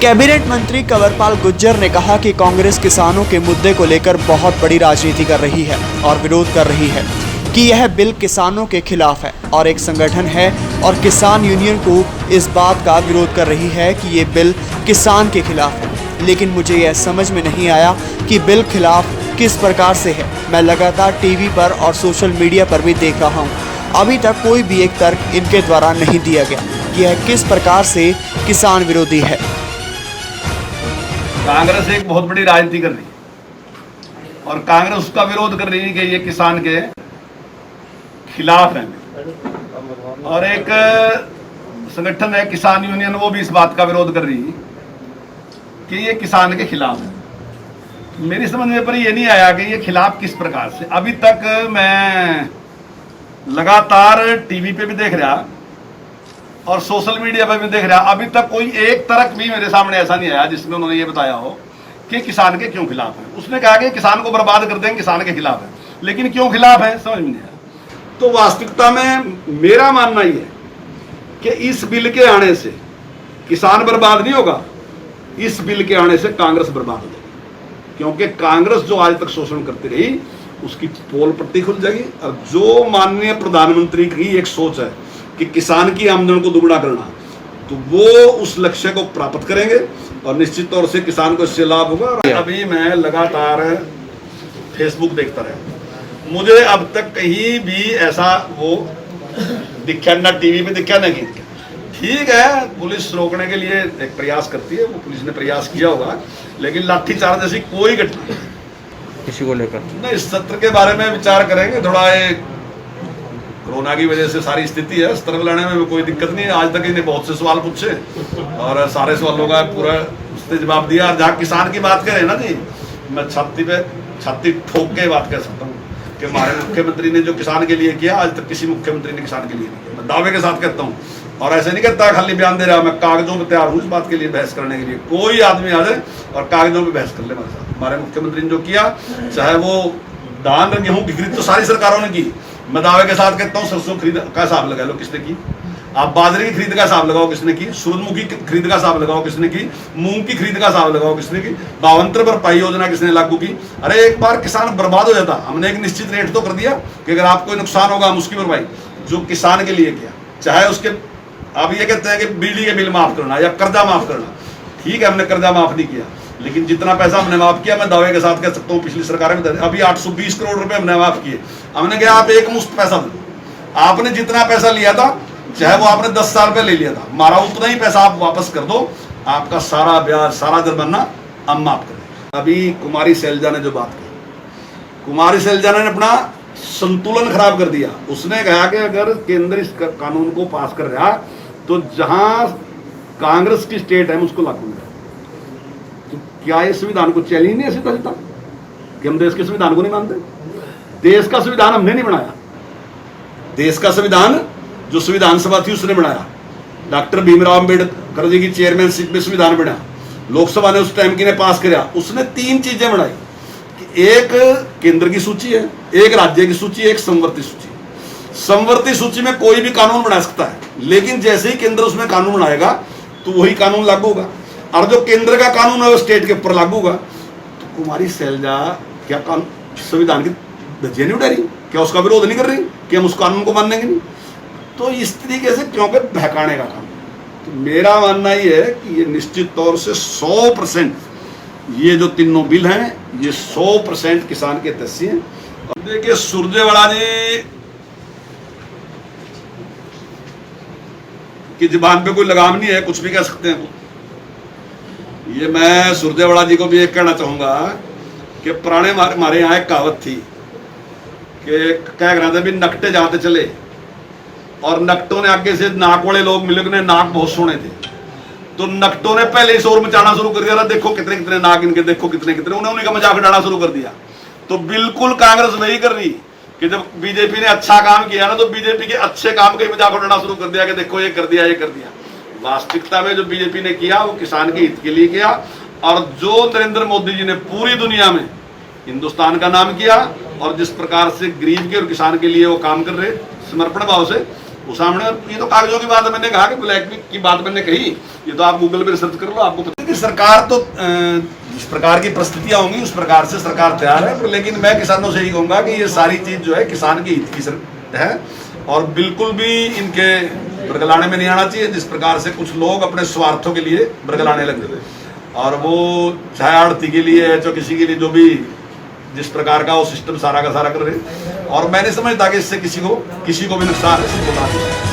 Cabinet मंत्री कंवरपाल गुर्जर ने कहा कि कांग्रेस किसानों के मुद्दे को लेकर बहुत बड़ी राजनीति कर रही है और विरोध कर रही है कि यह बिल किसानों के खिलाफ है और एक संगठन है और किसान यूनियन को इस बात का विरोध कर रही है कि ये बिल किसान के खिलाफ है। लेकिन मुझे यह समझ में नहीं आया कि बिल खिलाफ किस प्रकार से है। मैं लगातार टीवी पर और सोशल मीडिया पर भी देख रहा हूँ, अभी तक कोई भी एक तर्क इनके द्वारा नहीं दिया गया कि यह किस प्रकार से किसान विरोधी है। कांग्रेस एक बहुत बड़ी राजनीति कर रही है और कांग्रेस उसका विरोध कर रही है कि ये किसान के खिलाफ है, और एक संगठन है किसान यूनियन, वो भी इस बात का विरोध कर रही है कि ये किसान के खिलाफ है। मेरी समझ में पर ये नहीं आया कि ये खिलाफ किस प्रकार से। अभी तक मैं लगातार टीवी पे भी देख रहा और सोशल मीडिया पर भी देख रहा, अभी तक कोई एक तर्क भी मेरे सामने ऐसा नहीं आया जिसमें उन्होंने ये बताया हो कि किसान के क्यों खिलाफ है। उसने कहा कि किसान को बर्बाद कर देंगे, किसान के खिलाफ है, लेकिन क्यों खिलाफ है समझ में नहीं आया। तो वास्तविकता में मेरा मानना ये है कि इस बिल के आने से किसान बर्बाद नहीं होगा, इस बिल के आने से कांग्रेस बर्बाद हो जाएगी, क्योंकि कांग्रेस जो आज तक शोषण करती रही उसकी पोल पट्टी खुल जाएगी। और जो माननीय प्रधानमंत्री की एक सोच है कि किसान की आमदन को दुगना करना, तो वो उस लक्ष्य को प्राप्त करेंगे और निश्चित तौर से किसान को इससे लाभ होगा। अभी मैं लगातार फेसबुक देखता रहा, मुझे अब तक कहीं भी ऐसा वो दिखा ना, टीवी पे दिखा ना कहीं। ठीक है, पुलिस रोकने के लिए एक प्रयास करती है, वो पुलिस ने प्रयास किया होगा, लेकिन लाठीचार्ज जैसी कोई घटना किसी को लेकर नहीं। इस सत्र के बारे में विचार करेंगे, थोड़ा एक कोरोना की वजह से सारी स्थिति है, सत्र लाने में कोई दिक्कत नहीं है। आज तक इन्हें बहुत से सवाल पूछे और सारे सवालों का पूरा उसने जवाब दिया। जहाँ किसान की बात करें ना जी, मैं छाती ठोक के बात कर सकता हूँ कि हमारे मुख्यमंत्री ने जो किसान के लिए किया, आज तक किसी मुख्यमंत्री ने किसान के लिए नहीं किया। मैं दावे के साथ कहता हूँ, और ऐसे नहीं कहता खाली बयान दे रहा, मैं कागजों में तैयार हूँ इस बात के लिए बहस करने के लिए। कोई आदमी आ जाए और कागजों में बहस कर ले हमारे साथ। हमारे मुख्यमंत्री ने जो किया, चाहे वो धान गेहूं की खरीद तो सारी सरकारों ने की, मैं दावे के साथ कहता हूँ। सरसों खरीद का हिसाब लगा लो किसने की, आप बाजरे की खरीद का हिसाब लगाओ किसने की, सूरजमुखी की खरीद का हिसाब लगाओ किसने की, मूंग की खरीद का हिसाब लगाओ किसने की, 52 भरपाई योजना किसने लागू की। अरे एक बार किसान बर्बाद हो जाता, हमने एक निश्चित रेट तो कर दिया कि अगर आपको नुकसान होगा हम उसकी भरपाई, जो किसान के लिए किया। चाहे उसके आप ये कहते हैं कि बिजली के बिल माफ करना या कर्जा माफ करना, ठीक है, हमने कर्जा माफ नहीं किया, लेकिन जितना पैसा हमने माफ किया, मैं दावे के साथ कह सकता हूँ पिछली सरकार में अभी 820 करोड़ रुपए हमने माफ किए। हमने कहा आप एक मुश्त पैसा दो, आपने जितना पैसा लिया था, चाहे वो आपने 10 साल पहले ले लिया था, हमारा उतना ही पैसा आप वापस कर दो, आपका सारा ब्याज सारा जुर्माना हम माफ करें। अभी कुमारी शैलजा ने जो बात की, कुमारी शैलजा ने अपना संतुलन खराब कर दिया। उसने कहा कि अगर केंद्र इस कानून को पास कर रहा तो जहां कांग्रेस की स्टेट है उसको लागू है। तो क्या ये संविधान को चैलेंज नहीं ऐसे चलता कि हम देश के संविधान को नहीं मानते? देश का संविधान हमने नहीं बनाया, देश का संविधान जो संविधान सभा थी उसने बनाया। डॉक्टर भीमराव अंबेडकर जी की चेयरमैनशिप में संविधान बना, लोकसभा ने उस टाइम की ने पास किया। उसने 3 चीजें बनाई कि एक केंद्र की सूची है, एक राज्य की सूची, एक समवर्ती सूची। समवर्ती सूची में कोई भी कानून बना सकता है, लेकिन जैसे ही केंद्र उसमें कानून बनाएगा तो वही कानून लागू होगा, और जो केंद्र का कानून है वो स्टेट के ऊपर लागू होगा। तो कुमारी शैलजा क्या संविधान की धज्जियां नहीं उड़ा रही? क्या उसका विरोध नहीं कर रही कि हम उस कानून को मानेंगे नहीं? तो इस तरीके से क्योंकि बहकाने का काम। तो मेरा मानना ये है कि ये निश्चित तौर से 100% ये जो तीनों बिल हैं ये 100% किसान के हितैषी हैं। अब देखिए सुरजेवाला जी की जुबान पे कोई लगाम नहीं है, कुछ भी कह सकते हैं। ये मैं सुरजेवाला जी को भी एक कहना चाहूंगा कि पुराने हमारे यहाँ एक कहावत थी कि क्या कहना था भी नकटे जाते चले, और नकटों ने आगे से नाक वाले लोग मिले, ने नाक बहुत सोने थे, तो नकटों ने पहले ही शोर मचाना शुरू कर दिया, देखो कितने कितने नाक इनके, देखो कितने कितने, उन्होंने उन्हीं का मजाक उड़ाना शुरू कर दिया। तो बिल्कुल कांग्रेस वही कर रही कि जब बीजेपी ने अच्छा काम किया ना, तो बीजेपी के अच्छे काम का ही मजाक उड़ाना शुरू कर दिया कि देखो ये कर दिया, ये कर दिया। वास्तविकता में जो बीजेपी ने किया वो किसान के हित के लिए किया, और जो नरेंद्र मोदी जी ने पूरी दुनिया में हिंदुस्तान का नाम किया और जिस प्रकार से गरीब के और किसान के लिए वो काम कर रहे समर्पण भाव से, वो सामने, ये तो कागजों की बात है। मैंने कहा कि ब्लैक की बात मैंने कही, ये तो आप गूगल पे रिसर्च कर लो, आपको पता है कि सरकार तो जिस प्रकार की परिस्थितियां होंगी उस प्रकार से सरकार तैयार है। पर लेकिन मैं किसानों से यही कहूंगा कि ये सारी चीज जो है किसान के हित की है और बिल्कुल भी इनके बरगलाने में नहीं आना चाहिए, जिस प्रकार से कुछ लोग अपने स्वार्थों के लिए बरगलाने लग गए और वो चाहे आड़ती के लिए है, जो किसी के लिए, जो भी जिस प्रकार का वो सिस्टम सारा का सारा कर रहे। और मैं नहीं समझता कि इससे किसी को भी नुकसान है,